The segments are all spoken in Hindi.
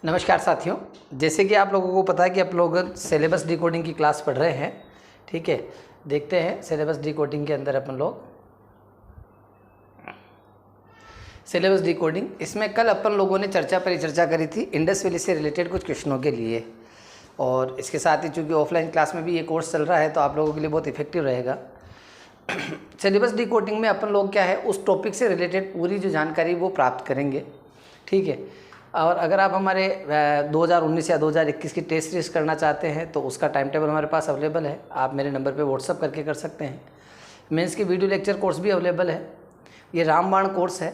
नमस्कार साथियों, जैसे कि आप लोगों को पता है कि आप लोग सिलेबस डिकोडिंग की क्लास पढ़ रहे हैं। ठीक है, देखते हैं सिलेबस डिकोडिंग के अंदर अपन लोग सिलेबस डिकोडिंग, इसमें कल अपन लोगों ने परिचर्चा करी थी इंडस वैली से रिलेटेड कुछ क्वेश्चनों के लिए। और इसके साथ ही चूँकि ऑफलाइन क्लास में भी ये कोर्स चल रहा है तो आप लोगों के लिए बहुत इफेक्टिव रहेगा। सिलेबस डिकोडिंग में अपन लोग क्या है, उस टॉपिक से रिलेटेड पूरी जो जानकारी वो प्राप्त करेंगे। ठीक है, और अगर आप हमारे 2019 या 2021 की टेस्ट सीरीज करना चाहते हैं तो उसका टाइम टेबल हमारे पास अवेलेबल है, आप मेरे नंबर पे व्हाट्सअप करके कर सकते हैं। मेंस की वीडियो लेक्चर कोर्स भी अवेलेबल है। ये रामबाण कोर्स है,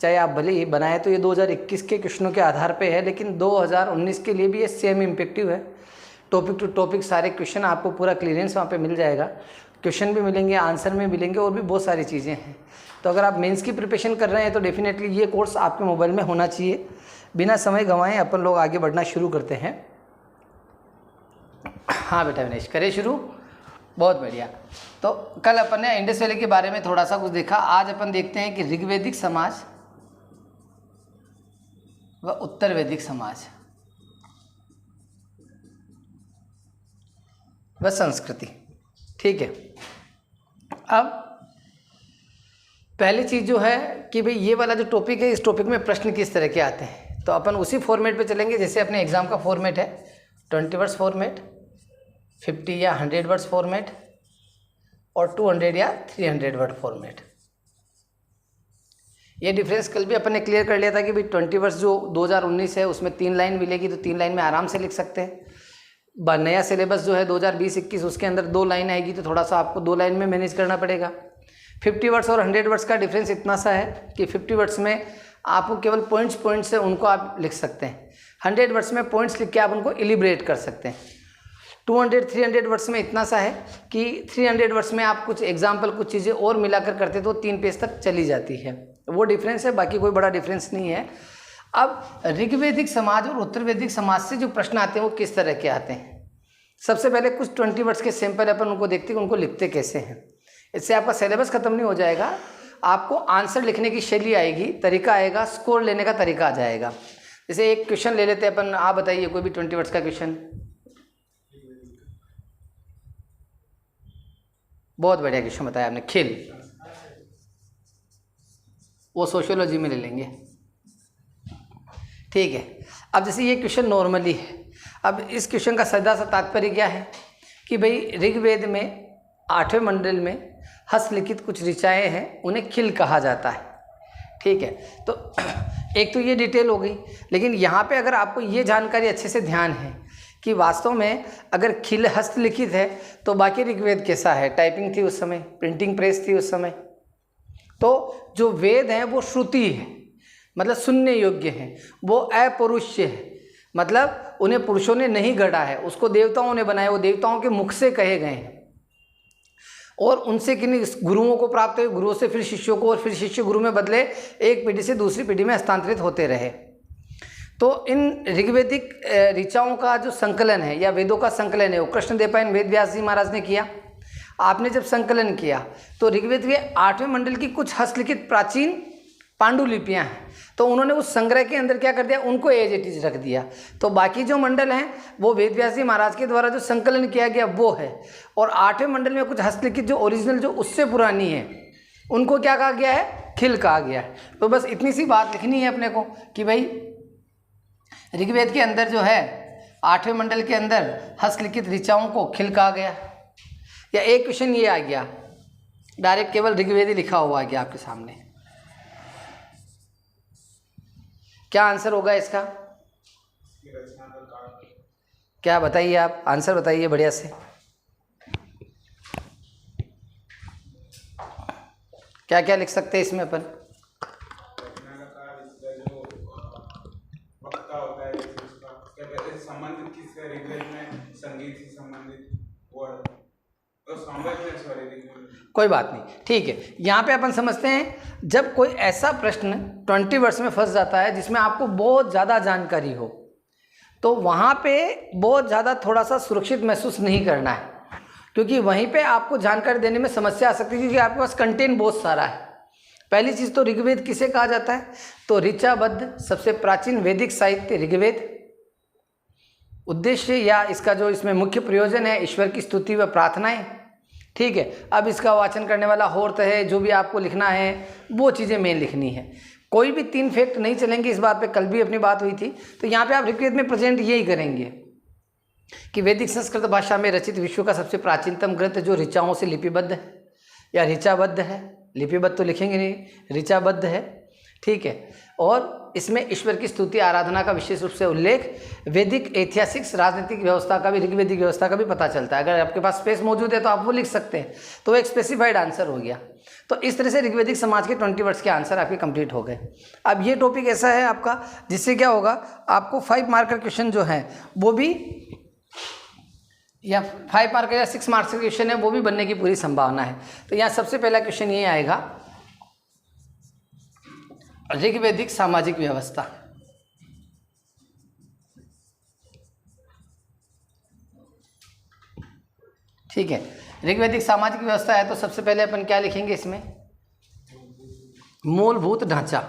चाहे आप भले ही बनाए तो ये 2021 के क्वेश्चनों के आधार पे है, लेकिन 2019 के लिए भी ये सेम इम्पेक्टिव है। टॉपिक टू टॉपिक सारे क्वेश्चन आपको पूरा क्लियरेंस वहाँ पे मिल जाएगा, क्वेश्चन भी मिलेंगे, आंसर में मिलेंगे और भी बहुत सारी चीज़ें हैं। तो अगर आप मेंस की प्रिपरेशन कर रहे हैं तो डेफिनेटली ये कोर्स आपके मोबाइल में होना चाहिए। बिना समय गंवाए अपन लोग आगे बढ़ना शुरू करते हैं। हाँ बेटा विनेश, करें शुरू। बहुत बढ़िया। तो कल अपन ने इंडस वैली के बारे में थोड़ा सा कुछ देखा। आज अपन देखते हैं कि ऋग्वैदिक समाज व उत्तर वैदिक समाज व संस्कृति। ठीक है, अब पहली चीज़ जो है कि भाई ये वाला जो टॉपिक है, इस टॉपिक में प्रश्न किस तरह के आते हैं, तो अपन उसी फॉर्मेट पे चलेंगे जैसे अपने एग्ज़ाम का फॉर्मेट है। 20 वर्ड्स फॉर्मेट, 50 या 100 वर्ड्स फॉर्मेट और 200 या 300 वर्ड फॉर्मेट। ये डिफरेंस कल भी अपन ने क्लियर कर लिया था कि भाई 20 वर्ड्स जो 2019 है उसमें 3 लाइन मिलेगी, तो 3 लाइन में आराम से लिख सकते हैं। नया सिलेबस जो है 2020-21 उसके अंदर 2 लाइन आएगी, तो थोड़ा सा आपको 2 लाइन में मैनेज करना पड़ेगा। 50 वर्ड्स और 100 वर्ड्स का डिफरेंस इतना सा है कि 50 वर्ड्स में आपको केवल पॉइंट्स है उनको आप लिख सकते हैं। 100 वर्ड्स में पॉइंट्स लिख के आप उनको इलिब्रेट कर सकते हैं। 200-300 वर्ड्स में इतना सा है कि 300 वर्ड्स में आप कुछ एग्जाम्पल, कुछ चीज़ें और मिलाकर करते तो 3 पेज तक चली जाती है। वो डिफरेंस है, बाकी कोई बड़ा डिफरेंस नहीं है। अब ऋग्वैदिक समाज और उत्तर वैदिक समाज से जो प्रश्न आते हैं वो किस तरह के आते हैं। सबसे पहले कुछ 20 वर्ड्स के सैंपल अपन उनको देखते हैं, उनको लिखते कैसे हैं। इससे आपका सिलेबस खत्म नहीं हो जाएगा, आपको आंसर लिखने की शैली आएगी, तरीका आएगा, स्कोर लेने का तरीका आ जाएगा। जैसे एक क्वेश्चन ले लेते हैं अपन, आप बताइए कोई भी 20 वर्ड्स का क्वेश्चन। बहुत बढ़िया क्वेश्चन बताया आपने, खेल, वो सोशियोलॉजी में ले लेंगे। ठीक है, अब जैसे ये क्वेश्चन नॉर्मली है, अब इस क्वेश्चन का सीधा सा तात्पर्य क्या है कि भाई ऋग्वेद में 8वें मंडल में हस्तलिखित कुछ ऋचाएँ हैं, उन्हें खिल कहा जाता है। ठीक है, तो एक तो ये डिटेल हो गई, लेकिन यहाँ पे अगर आपको ये जानकारी अच्छे से ध्यान है कि वास्तव में अगर खिल हस्तलिखित है तो बाकी ऋग्वेद कैसा है। टाइपिंग थी उस समय, प्रिंटिंग प्रेस थी उस समय, तो जो वेद हैं वो श्रुति है, मतलब सुनने योग्य हैं। वो अपरुष्य है, मतलब उन्हें पुरुषों ने नहीं गढ़ा है, उसको देवताओं ने बनाया, वो देवताओं के मुख से कहे गए हैं और उनसे किन्हीं गुरुओं को प्राप्त हुए, गुरुओं से फिर शिष्यों को, और फिर शिष्य गुरु में बदले, एक पीढ़ी से दूसरी पीढ़ी में हस्तांतरित होते रहे। तो इन ऋग्वैदिक ऋचाओं का जो संकलन है या वेदों का संकलन है वो कृष्णदेवपायन वेद व्यास जी महाराज ने किया। आपने जब संकलन किया तो ऋग्वेद के 8वें मंडल की कुछ हस्तलिखित प्राचीन पांडुलिपियाँ हैं, तो उन्होंने उस संग्रह के अंदर क्या कर दिया, उनको एज इट इज रख दिया। तो बाकी जो मंडल हैं वो वेद व्यास जी महाराज के द्वारा जो संकलन किया गया वो है, और 8वें मंडल में कुछ हस्तलिखित जो ओरिजिनल जो उससे पुरानी है उनको क्या कहा गया है, खिल कहा गया है। तो बस इतनी सी बात लिखनी है अपने को कि भाई ऋग्वेद के अंदर जो है 8वें मंडल के अंदर हस्तलिखित ऋचाओं को खिल कहा गया। या एक क्वेश्चन ये आ गया, डायरेक्ट केवल ऋग्वेद ही लिखा हुआ आ गया आपके सामने, क्या आंसर होगा इसका? क्या बताइए, आप आंसर बताइए बढ़िया से। क्या क्या लिख सकते हैं इसमें अपन? संबंधित किससे, ऋग्वेद में संगीत से संबंधित वर्ड, कोई बात नहीं, ठीक है। यहाँ पे अपन समझते हैं जब कोई ऐसा प्रश्न 20 वर्ड्स में फंस जाता है जिसमें आपको बहुत ज़्यादा जानकारी हो, तो वहाँ पे बहुत ज़्यादा थोड़ा सा सुरक्षित महसूस नहीं करना है, क्योंकि वहीं पे आपको जानकारी देने में समस्या आ सकती है, क्योंकि आपके पास कंटेंट बहुत सारा है। पहली चीज़ तो ऋग्वेद किसे कहा जाता है, तो ऋचाबद्ध सबसे प्राचीन वैदिक साहित्य ऋग्वेद, उद्देश्य या इसका जो इसमें मुख्य प्रयोजन है ईश्वर की स्तुति व प्रार्थनाएं। ठीक है, अब इसका वाचन करने वाला होर्त है, जो भी आपको लिखना है वो चीज़ें मेन लिखनी है। कोई भी 3 फैक्ट नहीं चलेंगे, इस बात पे कल भी अपनी बात हुई थी। तो यहाँ पे आप ऋग्वेद में प्रेजेंट यही करेंगे कि वैदिक संस्कृत भाषा में रचित विश्व का सबसे प्राचीनतम ग्रंथ जो ऋचाओं से लिपिबद्ध है या ऋचाबद्ध है, लिपिबद्ध तो लिखेंगे नहीं, ऋचाबद्ध है। ठीक है, और इसमें ईश्वर की स्तुति आराधना का विशेष रूप से उल्लेख, वैदिक ऐतिहासिक राजनीतिक व्यवस्था का भी, ऋग्वेदिक व्यवस्था का भी पता चलता है। अगर आपके पास स्पेस मौजूद है तो आप वो लिख सकते हैं, तो एक स्पेसिफाइड आंसर हो गया। तो इस तरह से ऋग्वेदिक समाज के 20 वर्ड्स के आंसर आपके कंप्लीट हो गए। अब ये टॉपिक ऐसा है आपका जिससे क्या होगा, आपको 5 मार्कर क्वेश्चन जो है वो भी, या 5 मार्कर या 6 मार्क्स का क्वेश्चन है वो भी बनने की पूरी संभावना है। तो यहाँ सबसे पहला क्वेश्चन ये आएगा, ऋग्वेदिक सामाजिक व्यवस्था। ठीक है, ऋग्वेदिक सामाजिक व्यवस्था है तो सबसे पहले अपन क्या लिखेंगे इसमें, मूलभूत ढांचा।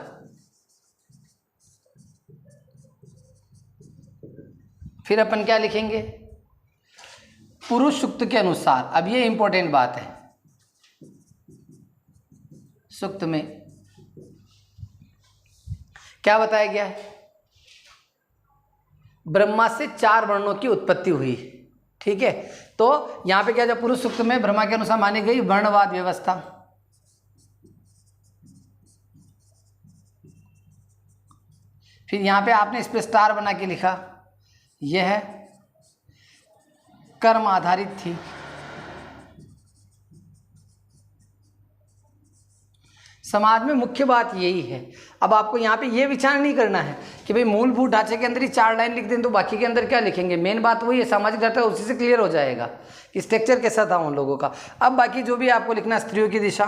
फिर अपन क्या लिखेंगे, पुरुष सूक्त के अनुसार। अब ये इंपॉर्टेंट बात है, सूक्त में क्या बताया गया है, ब्रह्मा से 4 वर्णों की उत्पत्ति हुई। ठीक है, तो यहां पे क्या, जब पुरुष सूक्त में ब्रह्मा के अनुसार मानी गई वर्णवाद व्यवस्था। फिर यहां पे आपने इस पे स्टार बना के लिखा, यह कर्म आधारित थी। समाज में मुख्य बात यही है। अब आपको यहाँ पे ये विचार नहीं करना है कि भाई मूलभूत ढांचे के अंदर ही 4 लाइन लिख दें तो बाकी के अंदर क्या लिखेंगे। मेन बात वही है, सामाजिक ढांचा उसी से क्लियर हो जाएगा कि स्ट्रक्चर कैसा था उन लोगों का। अब बाकी जो भी आपको लिखना, स्त्रियों की दिशा,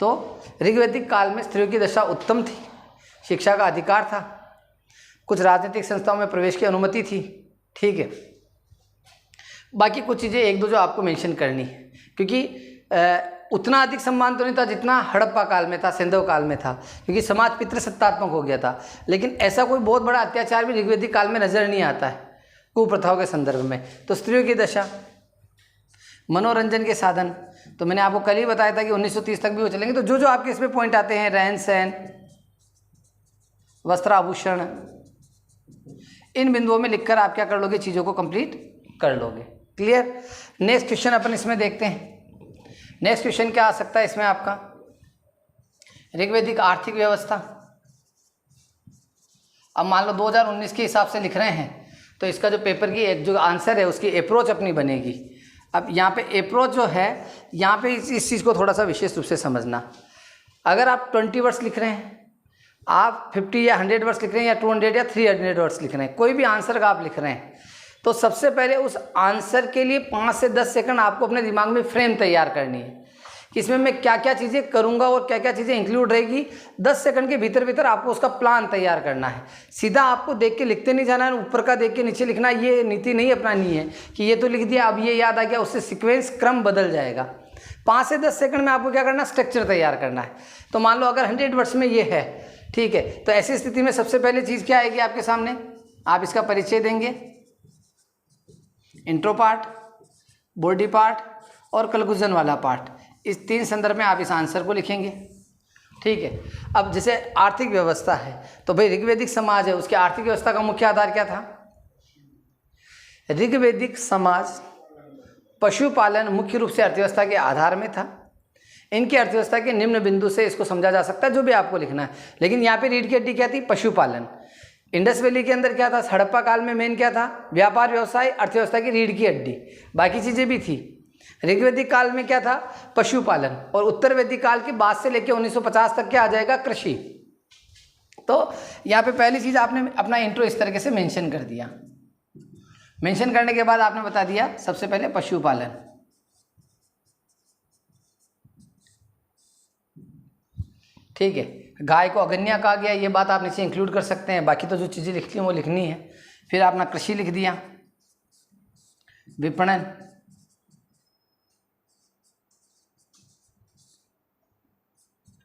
तो ऋग्वैदिक काल में स्त्रियों की दशा उत्तम थी, शिक्षा का अधिकार था, कुछ राजनीतिक संस्थाओं में प्रवेश की अनुमति थी। ठीक है, बाकी कुछ चीज़ें 1-2 जो आपको मेंशन करनी है, क्योंकि उतना अधिक सम्मान तो नहीं था जितना हड़प्पा काल में था, सिंधु काल में था, क्योंकि समाज पितृसत्तात्मक हो गया था। लेकिन ऐसा कोई बहुत बड़ा अत्याचार भी ऋग्वैदिक काल में नजर नहीं आता है कुप्रथाओं के संदर्भ में। तो स्त्रियों की दशा, मनोरंजन के साधन, तो मैंने आपको कल ही बताया था कि 1930 तक भी वो चलेंगे। तो जो जो आपके इसमें पॉइंट आते हैं, रहन सहन, वस्त्र आभूषण, इन बिंदुओं में लिखकर आप क्या कर लोगे, चीज़ों को कंप्लीट कर लोगे। क्लियर। नेक्स्ट क्वेश्चन अपन इसमें देखते हैं। नेक्स्ट क्वेश्चन क्या आ सकता है इसमें आपका, ऋग्वैदिक आर्थिक व्यवस्था। अब मान लो 2019 के हिसाब से लिख रहे हैं तो इसका जो पेपर की एक जो आंसर है उसकी अप्रोच अपनी बनेगी। अब यहाँ पे अप्रोच जो है, यहाँ पे इस चीज़ को थोड़ा सा विशेष रूप से समझना। अगर आप 20 वर्ड्स लिख रहे हैं, आप 50 या 100 वर्ड्स लिख रहे हैं, या 200 या 300 वर्ड्स लिख रहे हैं, कोई भी आंसर का आप लिख रहे हैं, तो सबसे पहले उस आंसर के लिए 5 से 10 सेकंड आपको अपने दिमाग में फ्रेम तैयार करनी है कि इसमें मैं क्या क्या चीज़ें करूंगा और क्या क्या चीज़ें इंक्लूड रहेगी। 10 सेकंड के भीतर भीतर आपको उसका प्लान तैयार करना है। सीधा आपको देख के लिखते नहीं जाना है, ऊपर का देख के नीचे लिखना, ये नीति नहीं अपनानी है कि ये तो लिख दिया अब ये याद आ गया, उससे सिक्वेंस क्रम बदल जाएगा। 5 से 10 सेकंड में आपको क्या करना, स्ट्रक्चर तैयार करना है। तो मान लो अगर 100 वर्ड्स में ये है, ठीक है, तो ऐसी स्थिति में सबसे पहले चीज़ क्या आएगी आपके सामने, आप इसका परिचय देंगे, इंट्रो पार्ट, बॉडी पार्ट और कंक्लूजन वाला पार्ट। इस 3 संदर्भ में आप इस आंसर को लिखेंगे। ठीक है। अब जैसे आर्थिक व्यवस्था है तो भाई ऋग्वैदिक समाज है, उसके आर्थिक व्यवस्था का मुख्य आधार क्या था, ऋग्वैदिक समाज पशुपालन मुख्य रूप से अर्थव्यवस्था के आधार में था। इनकी अर्थव्यवस्था के निम्न बिंदु से इसको समझा जा सकता है, जो भी आपको लिखना है। लेकिन यहाँ पे रीढ़ की हड्डी क्या थी, पशुपालन। इंडस वैली के अंदर क्या था, हड़प्पा काल में मेन क्या था, व्यापार व्यवसाय, अर्थव्यवस्था की रीढ़ की हड्डी, बाकी चीज़ें भी थी। ऋग्वैदिक काल में क्या था, पशुपालन, और उत्तर वैदिक काल के बाद से लेकर 1950 तक क्या आ जाएगा, कृषि। तो यहाँ पे पहली चीज़ आपने अपना इंट्रो इस तरीके से मेंशन कर दिया। मेंशन करने के बाद आपने बता दिया सबसे पहले पशुपालन, ठीक है, गाय को अगन्या कहा गया, ये बात आप नीचे इंक्लूड कर सकते हैं। बाकी तो जो चीज़ें लिखती हैं वो लिखनी है। फिर आपने कृषि लिख दिया, विपणन,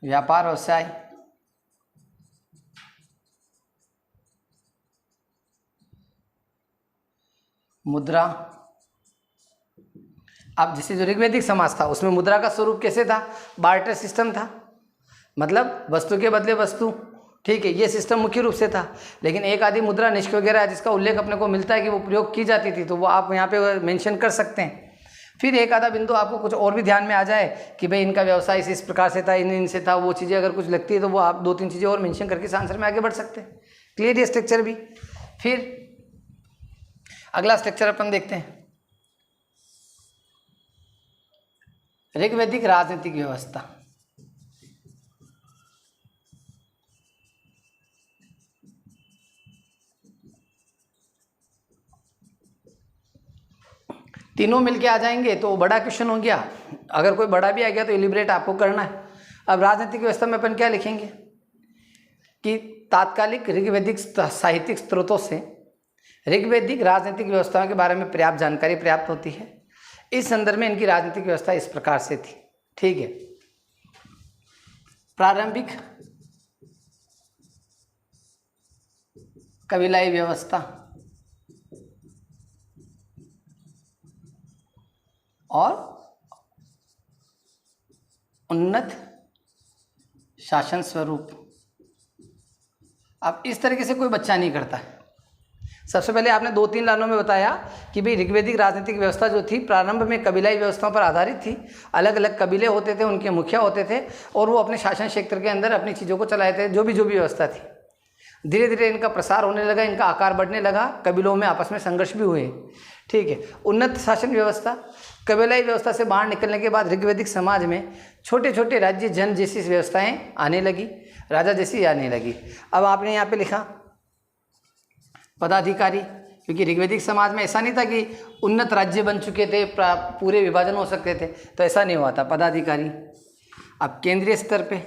व्यापार व्यवसाय, मुद्रा। अब जैसे जो ऋग्वेदिक समाज था उसमें मुद्रा का स्वरूप कैसे था? बार्टर सिस्टम था, मतलब वस्तु के बदले वस्तु। ठीक है, ये सिस्टम मुख्य रूप से था। लेकिन एक आदि मुद्रा निष्क वगैरह है जिसका उल्लेख अपने को मिलता है कि वो प्रयोग की जाती थी, तो वो आप यहाँ पे मेंशन कर सकते हैं। फिर एक आधा बिंदु आपको कुछ और भी ध्यान में आ जाए कि भाई इनका व्यवसाय इस प्रकार से था, इनसे था, वो चीज़ें अगर कुछ लगती है तो वो आप 2-3 चीज़ें और मेंशन करके इस आंसर में आगे बढ़ सकते हैं। क्लियर ये स्ट्रक्चर भी। फिर अगला स्ट्रक्चर अपन देखते हैं, ऋग्वैदिक राजनीतिक व्यवस्था। तीनों मिलके आ जाएंगे तो बड़ा क्वेश्चन हो गया। अगर कोई बड़ा भी आ गया तो इलिब्रेट आपको करना है। अब राजनीतिक व्यवस्था में अपन क्या लिखेंगे कि तात्कालिक ऋग्वैदिक साहित्यिक स्रोतों से ऋग्वैदिक राजनीतिक व्यवस्थाओं के बारे में पर्याप्त जानकारी प्राप्त होती है। इस संदर्भ में इनकी राजनीतिक व्यवस्था इस प्रकार से थी। ठीक है, प्रारंभिक कबीलाई व्यवस्था और उन्नत शासन स्वरूप। अब इस तरीके से कोई बच्चा नहीं करता है। सबसे पहले आपने 2-3 लाइनों में बताया कि भाई ऋग्वैदिक राजनीतिक व्यवस्था जो थी प्रारंभ में कबीलाई व्यवस्थाओं पर आधारित थी। अलग अलग कबीले होते थे, उनके मुखिया होते थे और वो अपने शासन क्षेत्र के अंदर अपनी चीज़ों को चलाए थे, जो भी व्यवस्था थी। धीरे धीरे इनका प्रसार होने लगा, इनका आकार बढ़ने लगा, कबीलों में आपस में संघर्ष भी हुए। ठीक है, उन्नत शासन व्यवस्था, कबीलाई व्यवस्था से बाहर निकलने के बाद ऋग्वैदिक समाज में छोटे छोटे राज्य जन जैसी व्यवस्थाएं आने लगी, राजा जैसी आने लगी। अब आपने यहाँ पे लिखा पदाधिकारी, क्योंकि ऋग्वैदिक समाज में ऐसा नहीं था कि उन्नत राज्य बन चुके थे, पूरे विभाजन हो सकते थे, तो ऐसा नहीं हुआ था, पदाधिकारी। अब केंद्रीय स्तर पे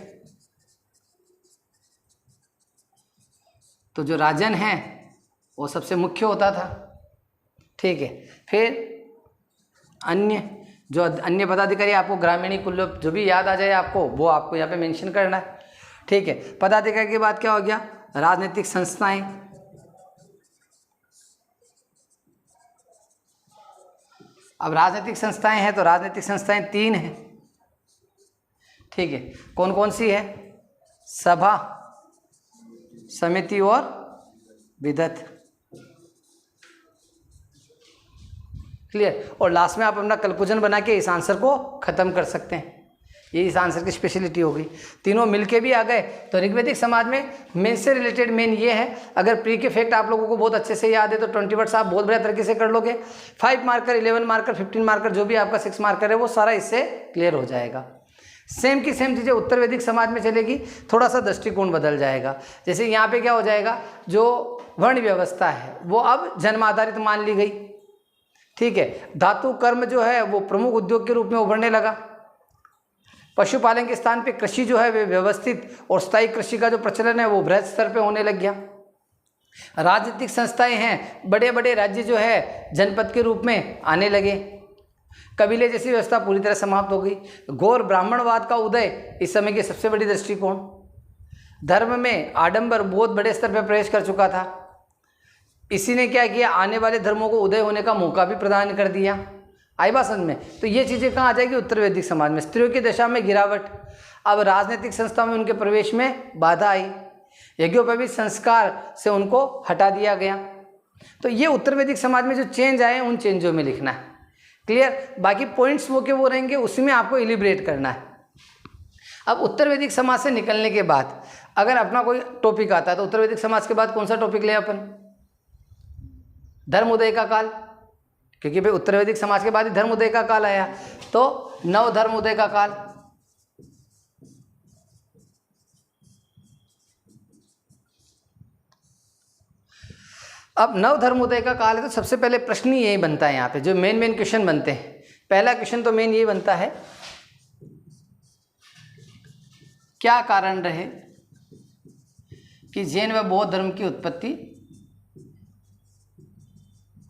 तो जो राजन है वो सबसे मुख्य होता था। ठीक है, फिर अन्य पदाधिकारी आपको ग्रामीणी कुल्लू जो भी याद आ जाए आपको, वो आपको यहाँ पे मेंशन करना है। ठीक है, पदाधिकारी के बाद क्या हो गया? राजनीतिक संस्थाएं। अब राजनीतिक संस्थाएं हैं तो राजनीतिक संस्थाएं 3 हैं। ठीक है, कौन कौन सी है? सभा, समिति और विधत। क्लियर। और लास्ट में आप अपना कलपुजन बना के इस आंसर को खत्म कर सकते हैं। ये इस आंसर की स्पेशलिटी हो गई। तीनों मिलके भी आ गए तो ऋग्वैदिक समाज में मेन से रिलेटेड मेन ये है। अगर प्री के फैक्ट आप लोगों को बहुत अच्छे से याद है तो 20 वर्ड्स आप बहुत बढ़िया तरीके से कर लोगे। 5 मार्कर, 11 मार्कर, 15 मार्कर, जो भी आपका 6 मार्कर है वो सारा इससे क्लियर हो जाएगा। सेम की सेम चीज़ें उत्तर वैदिक समाज में चलेगी, थोड़ा सा दृष्टिकोण बदल जाएगा। जैसे यहाँ पे क्या हो जाएगा, जो वर्ण व्यवस्था है वो अब जन्म आधारित मान ली गई। ठीक है, धातु कर्म जो है वो प्रमुख उद्योग के रूप में उभरने लगा। पशुपालन के स्थान पे कृषि जो है वे व्यवस्थित और स्थायी कृषि का जो प्रचलन है वो बृहद स्तर पे होने लग गया। राजनीतिक संस्थाएं हैं, बड़े बड़े राज्य जो है जनपद के रूप में आने लगे। कबीले जैसी व्यवस्था पूरी तरह समाप्त हो गई। गौर ब्राह्मणवाद का उदय इस समय की सबसे बड़ी दृष्टिकोण। धर्म में आडंबर बहुत बड़े स्तर पर प्रवेश कर चुका था। इसी ने क्या किया, आने वाले धर्मों को उदय होने का मौका भी प्रदान कर दिया। आई बात समझ में? तो ये चीज़ें कहाँ आ जाएगी? उत्तर वैदिक समाज में। स्त्रियों की दशा में गिरावट, अब राजनीतिक संस्था में उनके प्रवेश में बाधा आई। यज्ञोपवीत संस्कार से उनको हटा दिया गया। तो ये उत्तर वैदिक समाज में जो चेंज आए उन चेंजों में लिखना है। क्लियर। बाकी पॉइंट्स वो के वो रहेंगे, उसी में आपको इलिब्रेट करना है। अब उत्तर वैदिक समाज से निकलने के बाद अगर अपना कोई टॉपिक आता है तो उत्तर वैदिक समाज के बाद कौन सा टॉपिक ले अपन? धर्म उदय का काल, क्योंकि भाई उत्तर वैदिक समाज के बाद ही धर्म उदय का काल आया, तो नव धर्म उदय का काल। अब नव धर्म उदय का काल है तो सबसे पहले प्रश्न ही यही बनता है यहाँ पे, जो मेन क्वेश्चन बनते हैं। पहला क्वेश्चन तो मेन यही बनता है, क्या कारण रहे कि जैन व बौद्ध धर्म की उत्पत्ति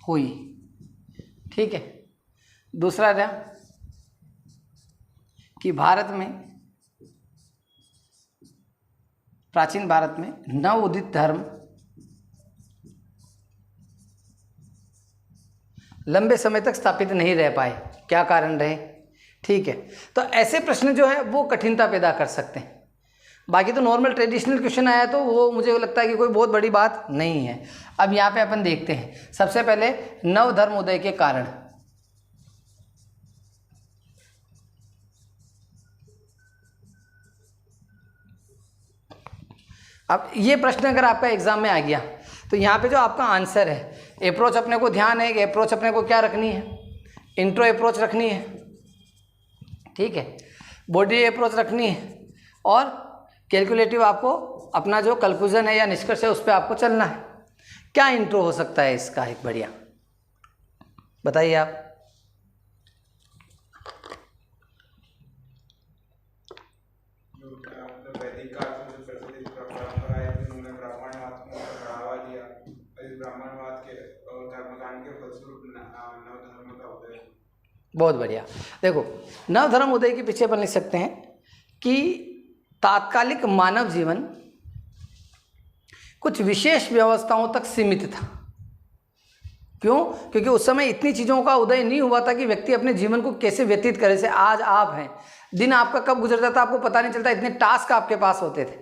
हुई? ठीक है। दूसरा रहा कि भारत में, प्राचीन भारत में नव उदित धर्म लंबे समय तक स्थापित नहीं रह पाए, क्या कारण रहे? ठीक है, तो ऐसे प्रश्न जो है वो कठिनता पैदा कर सकते हैं। बाकी तो नॉर्मल ट्रेडिशनल क्वेश्चन आया तो वो मुझे लगता है कि कोई बहुत बड़ी बात नहीं है। अब यहाँ पे अपन देखते हैं सबसे पहले नवधर्म उदय के कारण। अब ये प्रश्न अगर आपका एग्जाम में आ गया तो यहाँ पे जो आपका आंसर है, अप्रोच अपने को ध्यान है कि अप्रोच अपने को क्या रखनी है, इंट्रो अप्रोच रखनी है, ठीक है, बॉडी अप्रोच रखनी है, और कैलकुलेटिव आपको अपना जो कंक्लूजन है या निष्कर्ष है उस पर आपको चलना है। क्या इंट्रो हो सकता है इसका एक बढ़िया, बताइए आप। वैदिक काल में जो प्रचलित परंपराएं थी उन्होंने ब्राह्मणवाद को बढ़ावा दिया और इस ब्राह्मणवाद के और धर्मकांड के फलस्वरूप नवधर्म का उदय। बहुत बढ़िया। देखो नवधर्म उदय के पीछे अपन लिख सकते हैं कि तात्कालिक मानव जीवन कुछ विशेष व्यवस्थाओं तक सीमित था। क्यों? क्योंकि उस समय इतनी चीज़ों का उदय नहीं हुआ था कि व्यक्ति अपने जीवन को कैसे व्यतीत करे। जैसे आज आप हैं, दिन आपका कब गुजर जाता आपको पता नहीं चलता, इतने टास्क आपके पास होते थे,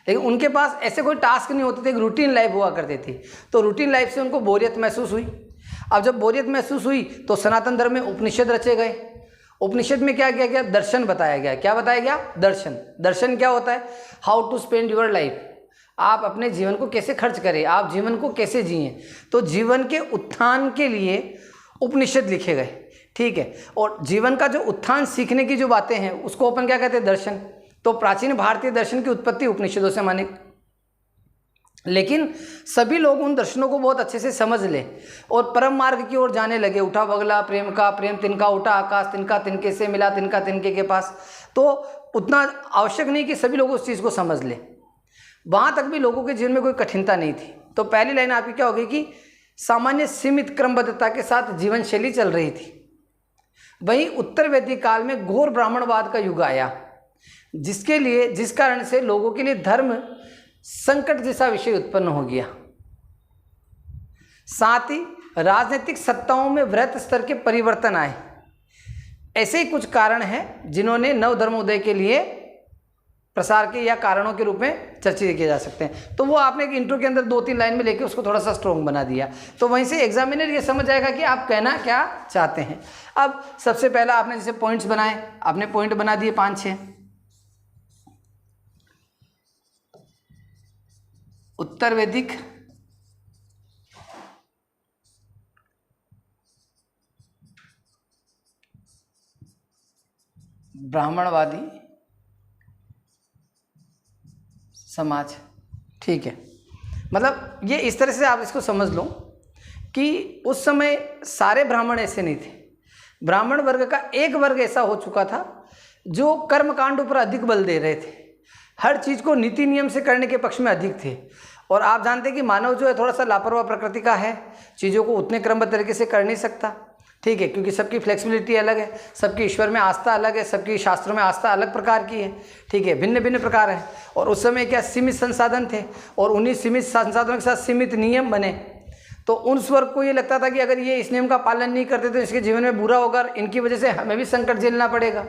लेकिन उनके पास ऐसे कोई टास्क नहीं होते थे, एक रूटीन लाइफ हुआ करती थी। तो रूटीन लाइफ से उनको बोरियत महसूस हुई। अब जब बोरियत महसूस हुई तो सनातन धर्म में उपनिषद रचे गए। उपनिषद में क्या किया गया? दर्शन बताया गया। क्या बताया गया? दर्शन। दर्शन क्या होता है? How to spend your life, आप अपने जीवन को कैसे खर्च करें, आप जीवन को कैसे जिएं। तो जीवन के उत्थान के लिए उपनिषद लिखे गए, ठीक है। और जीवन का जो उत्थान सीखने की जो बातें हैं उसको अपन क्या कहते हैं? दर्शन। तो प्राचीन भारतीय दर्शन की उत्पत्ति उपनिषदों से मानी। लेकिन सभी लोग उन दर्शनों को बहुत अच्छे से समझ ले और परम मार्ग की ओर जाने लगे। उठा बगला प्रेम का, प्रेम तिनका उठा आकाश, तिनका तिनके से मिला, तिनका तिनके के पास। तो उतना आवश्यक नहीं कि सभी लोग उस चीज़ को समझ ले। वहाँ तक भी लोगों के जीवन में कोई कठिनता नहीं थी। तो पहली लाइन आपकी क्या होगी कि सामान्य सीमित क्रमबद्धता के साथ जीवन शैली चल रही थी। वहीं उत्तर वैदिक काल में घोर ब्राह्मणवाद का युग आया, जिस कारण से लोगों के लिए धर्म संकट जैसा विषय उत्पन्न हो गया। साथ ही राजनीतिक सत्ताओं में वृहत स्तर के परिवर्तन आए। ऐसे ही कुछ कारण हैं जिन्होंने नवधर्म उदय के लिए प्रसार के या कारणों के रूप में चर्चित किए जा सकते हैं। तो वो आपने एक इंट्रो के अंदर 2-3 लाइन में लेके उसको थोड़ा सा स्ट्रॉन्ग बना दिया, तो वहीं से एग्जामिनर ये समझ जाएगा कि आप कहना क्या चाहते हैं। अब सबसे पहला आपने जैसे पॉइंट्स बनाए, आपने पॉइंट बना दिए 5-6। उत्तर वैदिक, ब्राह्मणवादी समाज, ठीक है। मतलब ये इस तरह से आप इसको समझ लो कि उस समय सारे ब्राह्मण ऐसे नहीं थे। ब्राह्मण वर्ग का एक वर्ग ऐसा हो चुका था जो कर्मकांड पर अधिक बल दे रहे थे, हर चीज़ को नीति नियम से करने के पक्ष में अधिक थे। और आप जानते हैं कि मानव जो है थोड़ा सा लापरवाह प्रकृति का है, चीज़ों को उतने क्रमबद्ध तरीके से कर नहीं सकता, ठीक है, क्योंकि सबकी फ्लेक्सिबिलिटी अलग है, सबकी ईश्वर में आस्था अलग है, सबकी शास्त्रों में आस्था अलग प्रकार की है, ठीक है, भिन्न भिन्न प्रकार है। और उस समय क्या सीमित संसाधन थे और उन्हीं सीमित संसाधनों के साथ सीमित नियम बने। तो उस वर्ग को ये लगता था कि अगर ये इस नियम का पालन नहीं करते तो इसके जीवन में बुरा होगा, इनकी वजह से हमें भी संकट झेलना पड़ेगा।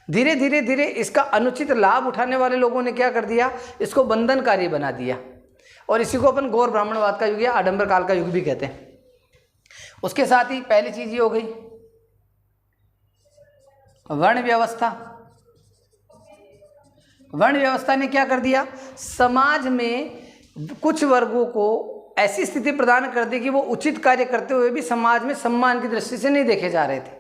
धीरे धीरे धीरे इसका अनुचित लाभ उठाने वाले लोगों ने क्या कर दिया, इसको बंधनकारी बना दिया। और इसी को अपन गौर ब्राह्मणवाद का युग या आडंबर काल का युग भी कहते हैं। उसके साथ ही पहली चीज ये हो गई वर्ण व्यवस्था। वर्ण व्यवस्था ने क्या कर दिया, समाज में कुछ वर्गों को ऐसी स्थिति प्रदान कर दी कि वो उचित कार्य करते हुए भी समाज में सम्मान की दृष्टि से नहीं देखे जा रहे थे,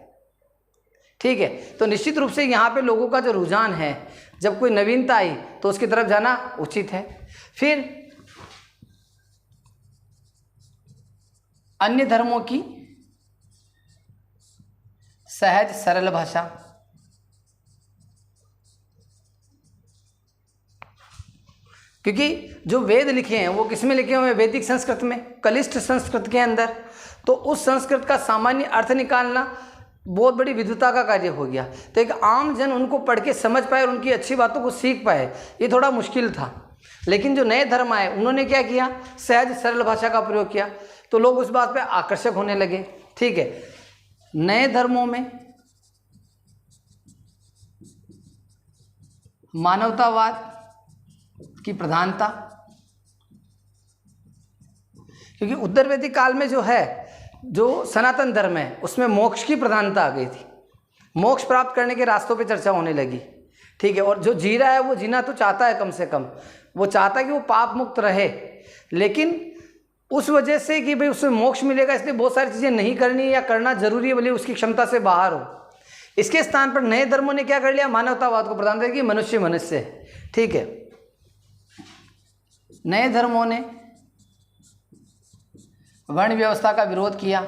ठीक है। तो निश्चित रूप से यहाँ पे लोगों का जो रुझान है, जब कोई नवीनता आई तो उसकी तरफ जाना उचित है। फिर अन्य धर्मों की सहज सरल भाषा, क्योंकि जो वेद लिखे हैं वो किस में लिखे हुए हैं, वैदिक संस्कृत में, कलिष्ठ संस्कृत के अंदर। तो उस संस्कृत का सामान्य अर्थ निकालना बहुत बड़ी विद्वता का कार्य हो गया। तो एक आम जन उनको पढ़ के समझ पाए और उनकी अच्छी बातों को सीख पाए, ये थोड़ा मुश्किल था। लेकिन जो नए धर्म आए उन्होंने क्या किया, सहज सरल भाषा का प्रयोग किया, तो लोग उस बात पे आकर्षक होने लगे, ठीक है। नए धर्मों में मानवतावाद की प्रधानता, क्योंकि उत्तर वैदिक काल में जो है, जो सनातन धर्म है उसमें मोक्ष की प्रधानता आ गई थी। मोक्ष प्राप्त करने के रास्तों पे चर्चा होने लगी, ठीक है। और जो जी रहा है वो जीना तो चाहता है, कम से कम वो चाहता है कि वो पाप मुक्त रहे, लेकिन उस वजह से कि भाई उससे मोक्ष मिलेगा इसलिए बहुत सारी चीज़ें नहीं करनी या करना जरूरी है, भले उसकी क्षमता से बाहर हो। इसके स्थान पर नए धर्मों ने क्या कर लिया, मानवतावाद को प्रदान किया कि मनुष्य मनुष्य है, ठीक है। नए धर्मों ने वर्ण व्यवस्था का विरोध किया,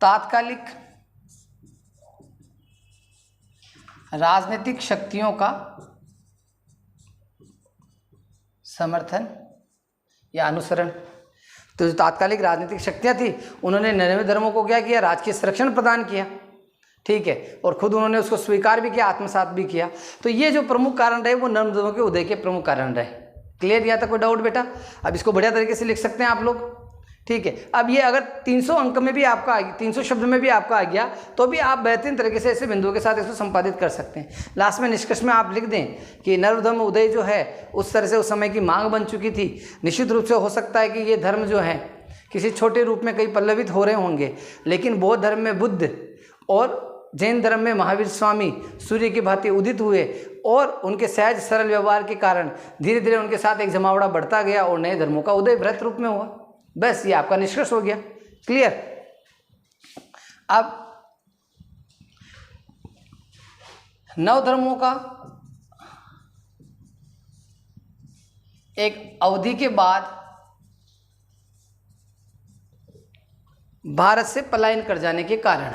तात्कालिक राजनीतिक शक्तियों का समर्थन या अनुसरण। तो जो तात्कालिक राजनीतिक शक्तियां थी उन्होंने नए धर्मों को क्या किया, राजकीय संरक्षण प्रदान किया, ठीक है, और खुद उन्होंने उसको स्वीकार भी किया, आत्मसात भी किया। तो ये जो प्रमुख कारण रहे वो नर्म धर्मों के उदय के प्रमुख कारण रहे। क्लियर? यहाँ तक कोई डाउट बेटा? अब इसको बढ़िया तरीके से लिख सकते हैं आप लोग, ठीक है। अब ये अगर 300 अंक में भी आपका आ गया, 300 शब्द में भी आपका आ गया, तो भी आप बेहतरीन तरीके से ऐसे बिंदुओं के साथ इसको संपादित कर सकते हैं। लास्ट में निष्कर्ष में आप लिख दें कि नर्मधर्म उदय जो है उस तरह से उस समय की मांग बन चुकी थी। निश्चित रूप से हो सकता है कि ये धर्म जो है किसी छोटे रूप में कई पल्लवित हो रहे होंगे, लेकिन बौद्ध धर्म में बुद्ध और जैन धर्म में महावीर स्वामी सूर्य की भांति उदित हुए, और उनके सहज सरल व्यवहार के कारण धीरे धीरे उनके साथ एक जमावड़ा बढ़ता गया और नए धर्मों का उदय बृहत रूप में हुआ। बस ये आपका निष्कर्ष हो गया। क्लियर? अब नव धर्मों का एक अवधि के बाद भारत से पलायन कर जाने के कारण,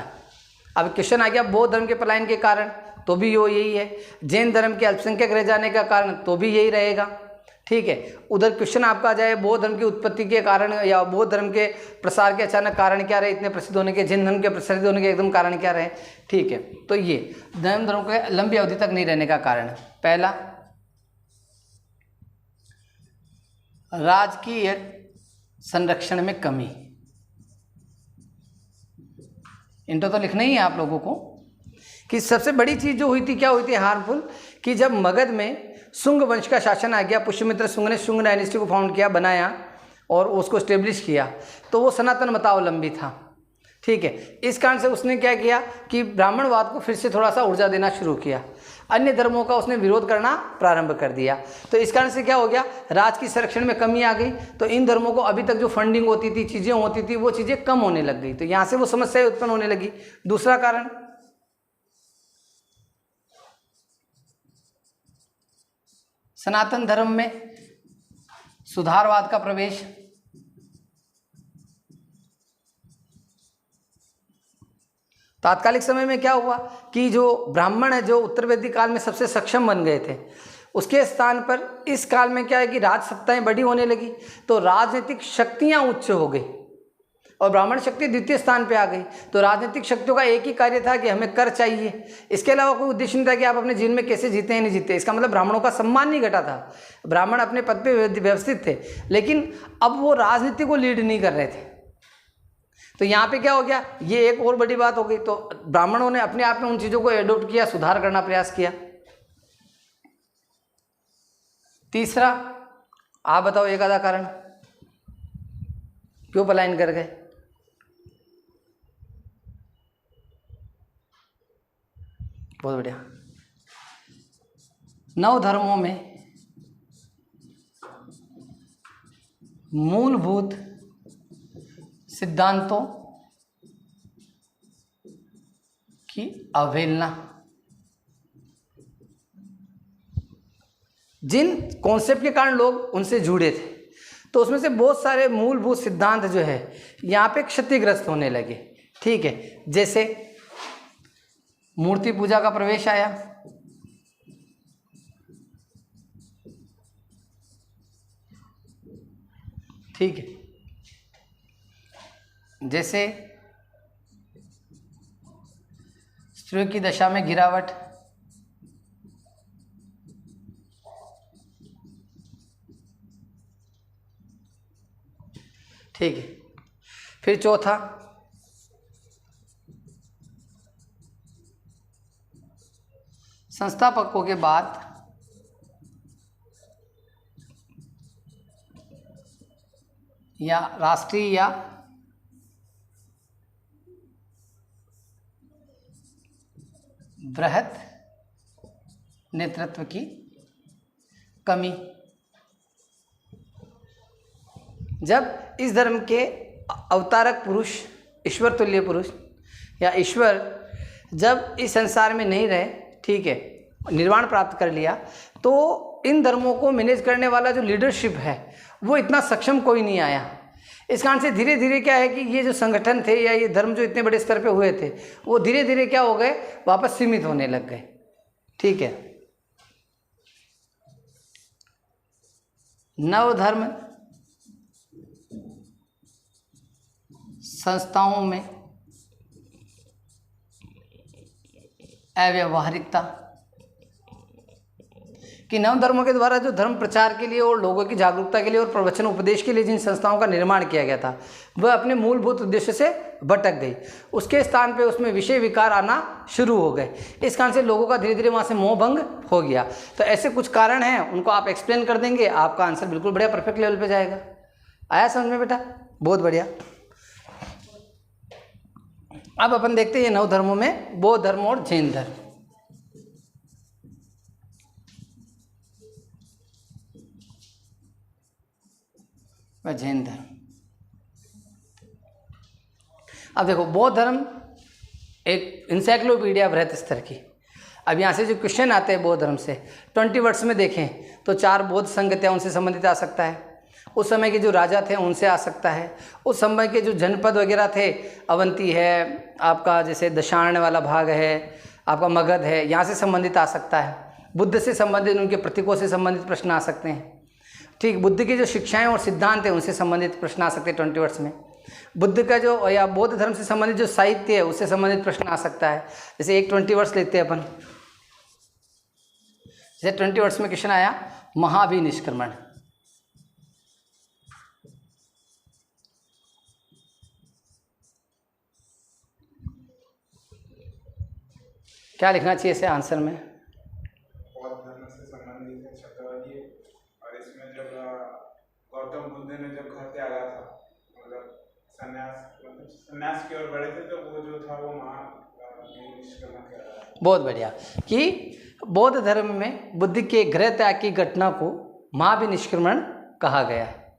अब क्वेश्चन आ गया बौद्ध धर्म के पलायन के कारण, तो भी यो यही है। जैन धर्म के अल्पसंख्यक रह जाने का कारण, तो भी यही रहेगा, ठीक है। उधर क्वेश्चन आपका आ जाए बौद्ध धर्म की उत्पत्ति के कारण या बौद्ध धर्म के प्रसार के अचानक कारण क्या रहे, इतने प्रसिद्ध होने के, जैन धर्म के प्रसिद्ध होने के एकदम कारण क्या रहे, ठीक है। तो ये जैन धर्म के लंबी अवधि तक नहीं रहने का कारण, पहला राजकीय संरक्षण में कमी। इंटर तो लिखना ही है आप लोगों को कि सबसे बड़ी चीज़ जो हुई थी, क्या हुई थी हार्मफुल, कि जब मगध में शुंग वंश का शासन आ गया, पुष्यमित्र शुंग ने शुंग डायनेस्टी को फाउंड किया, बनाया और उसको स्टेब्लिश किया, तो वो सनातन मतावलंबी था, ठीक है। इस कारण से उसने क्या किया कि ब्राह्मणवाद को फिर से थोड़ा सा ऊर्जा देना शुरू किया, अन्य धर्मों का उसने विरोध करना प्रारंभ कर दिया। तो इस कारण से क्या हो गया, राज की संरक्षण में कमी आ गई। तो इन धर्मों को अभी तक जो फंडिंग होती थी, चीज़ें होती थी, वो चीज़ें कम होने लग गई, तो यहाँ से वो समस्याएं उत्पन्न होने लगी। दूसरा कारण सनातन धर्म में सुधारवाद का प्रवेश। तात्कालिक समय में क्या हुआ कि जो ब्राह्मण है, जो उत्तर वैदिक काल में सबसे सक्षम बन गए थे, उसके स्थान पर इस काल में क्या है कि राज सत्ताएं बड़ी होने लगी, तो राजनीतिक शक्तियां उच्च हो गई और ब्राह्मण शक्ति द्वितीय स्थान पे आ गई। तो राजनीतिक शक्तियों का एक ही कार्य था कि हमें कर चाहिए, इसके अलावा कोई उद्देश्य नहीं था कि आप अपने जीवन में कैसे जीते हैं नहीं जीते। इसका मतलब ब्राह्मणों का सम्मान नहीं घटा था, ब्राह्मण अपने पद पे व्यवस्थित थे, लेकिन अब वो राजनीति को लीड नहीं कर रहे थे। तो यहाँ पे क्या हो गया, ये एक और बड़ी बात हो गई। तो ब्राह्मणों ने अपने आप में उन चीज़ों को एडॉप्ट किया, सुधार करना प्रयास किया। तीसरा, आप बताओ एक आधा कारण क्यों पलायन कर गए। बहुत बढ़िया। नव धर्मों में मूलभूत सिद्धांतों की अवहेलना। जिन कॉन्सेप्ट के कारण लोग उनसे जुड़े थे, तो उसमें से बहुत सारे मूलभूत सिद्धांत जो है यहाँ पे क्षतिग्रस्त होने लगे, ठीक है। जैसे मूर्ति पूजा का प्रवेश आया, ठीक है। जैसे स्त्रियों की दशा में गिरावट, ठीक है। फिर चौथा, संस्थापकों के बाद या राष्ट्रीय या बृहत नेतृत्व की कमी। जब इस धर्म के अवतारक पुरुष, ईश्वर तुल्य पुरुष या ईश्वर जब इस संसार में नहीं रहे, ठीक है, निर्वाण प्राप्त कर लिया, तो इन धर्मों को मैनेज करने वाला जो लीडरशिप है वो इतना सक्षम कोई नहीं आया। इस कारण से धीरे धीरे क्या है कि ये जो संगठन थे या ये धर्म जो इतने बड़े स्तर पे हुए थे वो धीरे धीरे क्या हो गए, वापस सीमित होने लग गए। ठीक है। नवधर्म संस्थाओं में अव्यावहारिकता, कि नव धर्मों के द्वारा जो धर्म प्रचार के लिए और लोगों की जागरूकता के लिए और प्रवचन उपदेश के लिए जिन संस्थाओं का निर्माण किया गया था वह अपने मूलभूत उद्देश्य से भटक गई। उसके स्थान पे उसमें विषय विकार आना शुरू हो गए। इस कारण से लोगों का धीरे धीरे वहाँ से मोह भंग हो गया। तो ऐसे कुछ कारण हैं, उनको आप एक्सप्लेन कर देंगे, आपका आंसर बिल्कुल बढ़िया परफेक्ट लेवल पे जाएगा। आया समझ में बेटा? बहुत बढ़िया। अब अपन देखते हैं नव धर्मों में बौद्ध धर्म और जैन धर्म। जैन धर्म, अब देखो बौद्ध धर्म एक इंसाइक्लोपीडिया बृहत स्तर की। अब यहाँ से जो क्वेश्चन आते हैं बौद्ध धर्म से 20 वर्ड्स में देखें तो 4 बौद्ध संगतियाँ उनसे संबंधित आ सकता है। उस समय के जो राजा थे उनसे आ सकता है। उस समय के जो जनपद वगैरह थे, अवंती है आपका, जैसे दशार्ण वाला भाग है आपका, मगध है, यहाँ से संबंधित आ सकता है। बुद्ध से संबंधित उनके प्रतीकों से संबंधित प्रश्न आ सकते हैं। ठीक, बुद्ध की जो शिक्षाएं और सिद्धांत हैं उनसे संबंधित प्रश्न आ सकते हैं 20 वर्ड्स में। बुद्ध का जो या बौद्ध धर्म से संबंधित जो साहित्य है उससे संबंधित प्रश्न आ सकता है। जैसे एक 20 वर्ड्स लेते हैं अपन, जैसे 20 वर्ड्स में क्वेश्चन आया महाभिनिष्क्रमण। क्या लिखना चाहिए इसे आंसर में? बौद्ध धर्म से संबंधित है शब्दावली, और इसमें जब गौतम बुद्ध ने जब घर त्यागा था, मतलब संन्यास की ओर बढ़े थे, तो वो जो था वो महानिष्क्रमण कह रहा है। बहुत बढ़िया, कि बौद्ध धर्म में बुद्ध के गृह त्याग की घटना को महाभिनिष्क्रमण कहा गया है।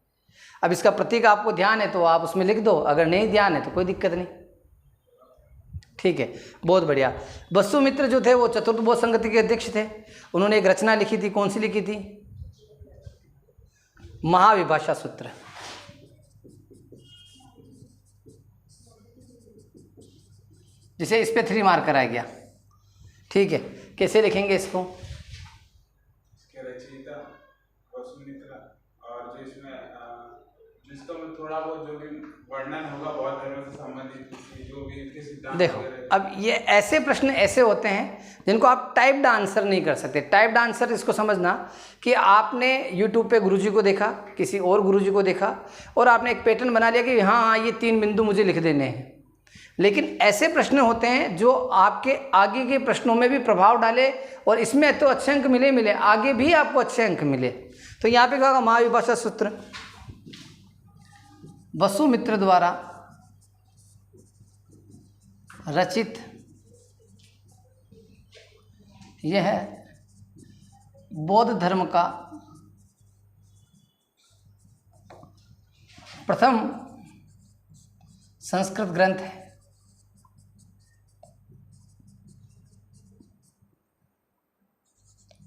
अब इसका प्रतीक आपको ध्यान है तो आप उसमें लिख दो, अगर नहीं ध्यान है तो कोई दिक्कत नहीं। ठीक है, बहुत बढ़िया। वसुमित्र जो थे वो चतुर्थ बौद्ध संगति के अध्यक्ष थे। उन्होंने एक रचना लिखी थी, कौन सी लिखी थी? महाविभाषा सूत्र। जिसे इस पे 3 मार्क कराया गया। ठीक है, कैसे लिखेंगे इसको? इसके रचयिता वसुमित्र, और जो इसमें जिसका मैं थोड़ा बहुत जो भी वर्णन होगा बौद्ध धर्म से संबंधित जो भी इसके सिद्धांत। देखो, अब ये ऐसे प्रश्न ऐसे होते हैं जिनको आप टाइप्ड आंसर नहीं कर सकते। टाइप्ड आंसर इसको समझना कि आपने यूट्यूब पे गुरुजी को देखा, किसी और गुरुजी को देखा, और आपने एक पैटर्न बना लिया कि हाँ हाँ ये 3 बिंदु मुझे लिख देने हैं। लेकिन ऐसे प्रश्न होते हैं जो आपके आगे के प्रश्नों में भी प्रभाव डाले, और इसमें तो अच्छे अंक मिले आगे भी आपको अच्छे अंक मिले। तो यहाँ पे कहा महाविभाषा सूत्र वसुमित्र द्वारा रचित यह है बौद्ध धर्म का प्रथम संस्कृत ग्रंथ है।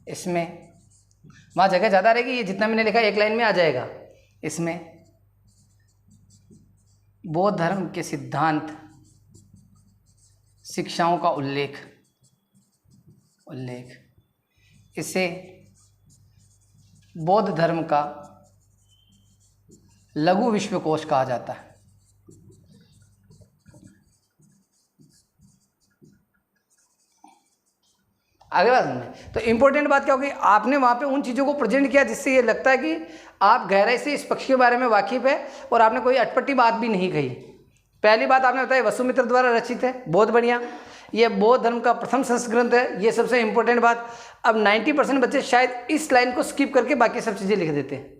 इसमें वहाँ जगह ज़्यादा रहेगी, ये जितना मैंने लिखा 1 लाइन में आ जाएगा। इसमें बौद्ध धर्म के सिद्धांत शिक्षाओं का उल्लेख इसे बौद्ध धर्म का लघु विश्वकोश कहा जाता है। अगली बात में तो इंपॉर्टेंट बात क्या होगी, आपने वहाँ पे उन चीज़ों को प्रेजेंट किया जिससे ये लगता है कि आप गहराई से इस पक्ष के बारे में वाकिफ़ है और आपने कोई अटपटी बात भी नहीं कही। पहली बात आपने बताया वसुमित्र द्वारा रचित है, बहुत बढ़िया, ये बौद्ध धर्म का प्रथम संस्करण है, ये सबसे इंपॉर्टेंट बात। अब 90% बच्चे शायद इस लाइन को स्किप करके बाकी सब चीज़ें लिख देते हैं,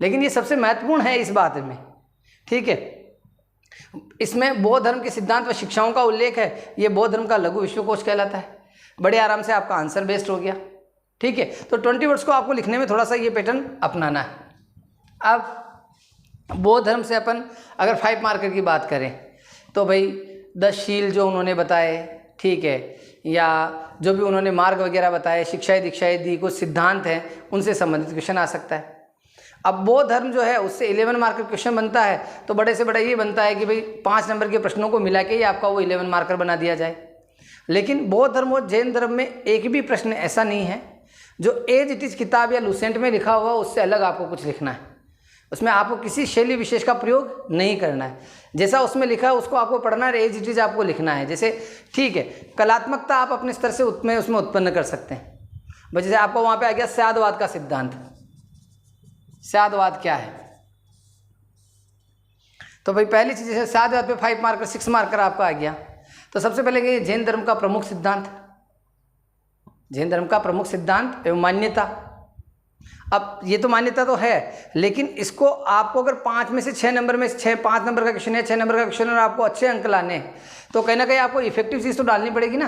लेकिन ये सबसे महत्वपूर्ण है इस बात में, ठीक है। इसमें बौद्ध धर्म के सिद्धांत व शिक्षाओं का उल्लेख है, ये बौद्ध धर्म का लघु विश्वकोश कहलाता है। बड़े आराम से आपका आंसर बेस्ड हो गया, ठीक है। तो 20 वर्ड्स को आपको लिखने में थोड़ा सा ये पैटर्न अपनाना है। अब बौद्ध धर्म से अपन अगर 5 मार्कर की बात करें तो भाई 10 शील जो उन्होंने बताए, ठीक है, या जो भी उन्होंने मार्ग वगैरह बताए, शिक्षाएं दीक्षाएं दी, कुछ सिद्धांत हैं, उनसे संबंधित क्वेश्चन आ सकता है। अब बौद्ध धर्म जो है उससे 11 मार्कर क्वेश्चन बनता है, तो बड़े से बड़ा ये बनता है कि भाई 5 नंबर के प्रश्नों को मिला के ही आपका वो 11 मार्कर बना दिया जाए। लेकिन बौद्ध धर्म और जैन धर्म में एक भी प्रश्न ऐसा नहीं है जो एज इट इज़ किताब या लूसेंट में लिखा हुआ उससे अलग आपको कुछ लिखना है। उसमें आपको किसी शैली विशेष का प्रयोग नहीं करना है, जैसा उसमें लिखा है उसको आपको पढ़ना है, एज इट इज़ आपको लिखना है। जैसे ठीक है, कलात्मकता आप अपने स्तर से उसमें उत्पन्न कर सकते हैं। बस जैसे आपको वहाँ पे आ गया स्यादवाद का सिद्धांत, स्यादवाद क्या है, तो भाई पहली चीज़ जैसे स्यादवाद पे 5 मार्कर 6 मार्कर आपका आ गया। तो सबसे पहले ये जैन धर्म का प्रमुख सिद्धांत, जैन धर्म का प्रमुख सिद्धांत एवं मान्यता। अब ये तो मान्यता तो है, लेकिन इसको आपको अगर 5 में से 6 नंबर में 5 नंबर का क्वेश्चन है, 6 नंबर का क्वेश्चन और आपको अच्छे अंक लाने तो कहीं ना कहीं आपको इफेक्टिव चीज़ तो डालनी पड़ेगी ना।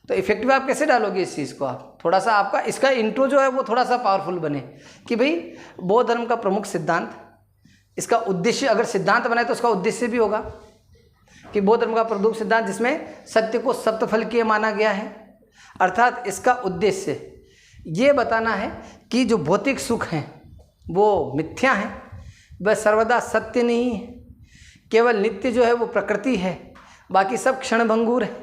तो इफेक्टिव आप कैसे डालोगे इस चीज़ को, आप थोड़ा सा आपका इसका इंट्रो जो है वो थोड़ा सा पावरफुल बने कि भाई बौद्ध धर्म का प्रमुख सिद्धांत, इसका उद्देश्य, अगर सिद्धांत बनाए तो उसका उद्देश्य भी होगा कि बौद्ध धर्म का प्रमुख सिद्धांत जिसमें सत्य को सप्तफल किए माना गया है, अर्थात इसका उद्देश्य ये बताना है कि जो भौतिक सुख हैं वो मिथ्या हैं, वह सर्वदा सत्य नहीं है, केवल नित्य जो है वो प्रकृति है, बाकी सब क्षणभंगुर है।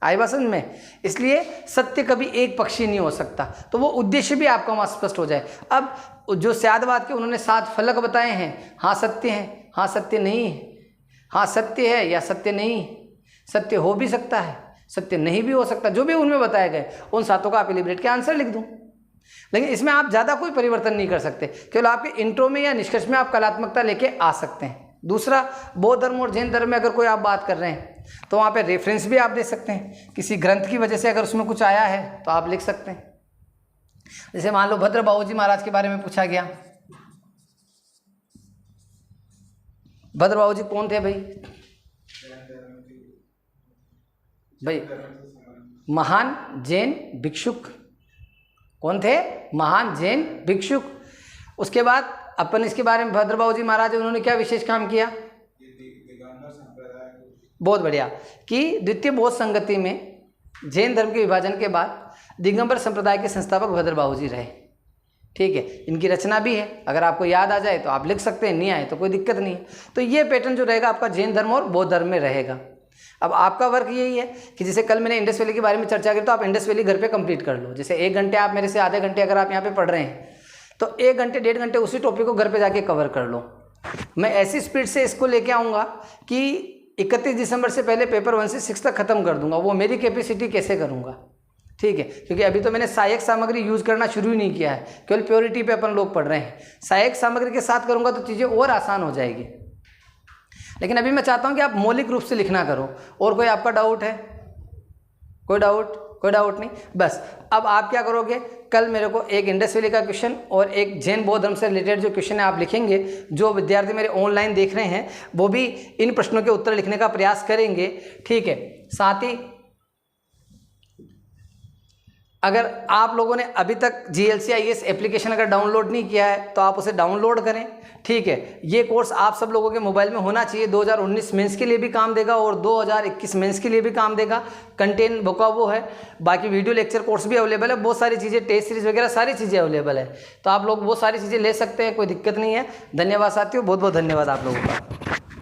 आई बात समझ में? इसलिए सत्य कभी एक पक्षी नहीं हो सकता, तो वो उद्देश्य भी आपका वहाँ स्पष्ट हो जाए। अब जो स्यादवाद के उन्होंने 7 फलक बताए हैं, हाँ सत्य है, हाँ सत्य नहीं है, हाँ सत्य है या सत्य नहीं है, सत्य हो भी सकता है, सत्य नहीं भी हो सकता, जो भी उनमें बताए गए उन 7 का आप एलिब्रेट के आंसर लिख दूँ। लेकिन इसमें आप ज़्यादा कोई परिवर्तन नहीं कर सकते, केवल आपके इंट्रो में या निष्कर्ष में आप कलात्मकता लेके आ सकते हैं। दूसरा, बौद्ध धर्म और जैन धर्म में अगर कोई आप बात कर रहे हैं तो वहाँ पे रेफरेंस भी आप दे सकते हैं, किसी ग्रंथ की वजह से अगर उसमें कुछ आया है तो आप लिख सकते हैं। जैसे मान लो भद्र बाबूजी महाराज के बारे में पूछा गया, भद्र बाबूजी कौन थे भाई? भाई महान जैन भिक्षुक, कौन थे? महान जैन भिक्षुक। उसके बाद अपन इसके बारे में भद्र बाबूजी महाराज उन्होंने क्या विशेष काम किया? बहुत बढ़िया, कि द्वितीय बौद्ध संगति में जैन धर्म के विभाजन के बाद दिगंबर संप्रदाय के संस्थापक भद्र बाबूजी रहे। ठीक है, इनकी रचना भी है, अगर आपको याद आ जाए तो आप लिख सकते हैं, नहीं आए तो कोई दिक्कत नहीं है। तो ये पैटर्न जो रहेगा आपका जैन धर्म और बौद्ध धर्म में रहेगा। अब आपका वर्क यही है कि जैसे कल मैंने इंडस वैली के बारे में चर्चा की, तो आप इंडस वैली घर पे कंप्लीट कर लो। जैसे 1 घंटे आप मेरे से आधे घंटे अगर आप यहाँ पे पढ़ रहे हैं तो 1 घंटे 1.5 घंटे उसी टॉपिक को घर पे जाके कवर कर लो। मैं ऐसी स्पीड से इसको लेके आऊँगा कि 31 दिसंबर से पहले पेपर 1 से 6 तक खत्म कर दूंगा। वो मेरी कैपेसिटी कैसे करूँगा, ठीक है, क्योंकि अभी तो मैंने सहायक सामग्री यूज़ करना शुरू ही नहीं किया है, केवल प्योरिटी पे अपन लोग पढ़ रहे हैं। सहायक सामग्री के साथ करूँगा तो चीज़ें और आसान हो जाएगी। लेकिन अभी मैं चाहता हूँ कि आप मौलिक रूप से लिखना करो। और कोई आपका डाउट है? कोई डाउट नहीं। बस अब आप क्या करोगे, कल मेरे को एक इंडस वैली का क्वेश्चन और एक जैन बौद्ध धर्म से रिलेटेड जो क्वेश्चन है आप लिखेंगे। जो विद्यार्थी मेरे ऑनलाइन देख रहे हैं वो भी इन प्रश्नों के उत्तर लिखने का प्रयास करेंगे, ठीक है। साथ ही अगर आप लोगों ने अभी तक GLCIS एप्लीकेशन अगर डाउनलोड नहीं किया है तो आप उसे डाउनलोड करें, ठीक है। ये कोर्स आप सब लोगों के मोबाइल में होना चाहिए। 2019 मेंस के लिए भी काम देगा और 2021 मेंस के लिए भी काम देगा। कंटेंट वो है, बाकी वीडियो लेक्चर कोर्स भी अवेलेबल है, बहुत सारी चीज़ें, टेस्ट सीरीज वगैरह सारी चीज़ें अवेलेबल है। तो आप लोग वो सारी चीज़ें ले सकते हैं, कोई दिक्कत नहीं है। धन्यवाद साथियों, बहुत बहुत धन्यवाद आप लोगों का।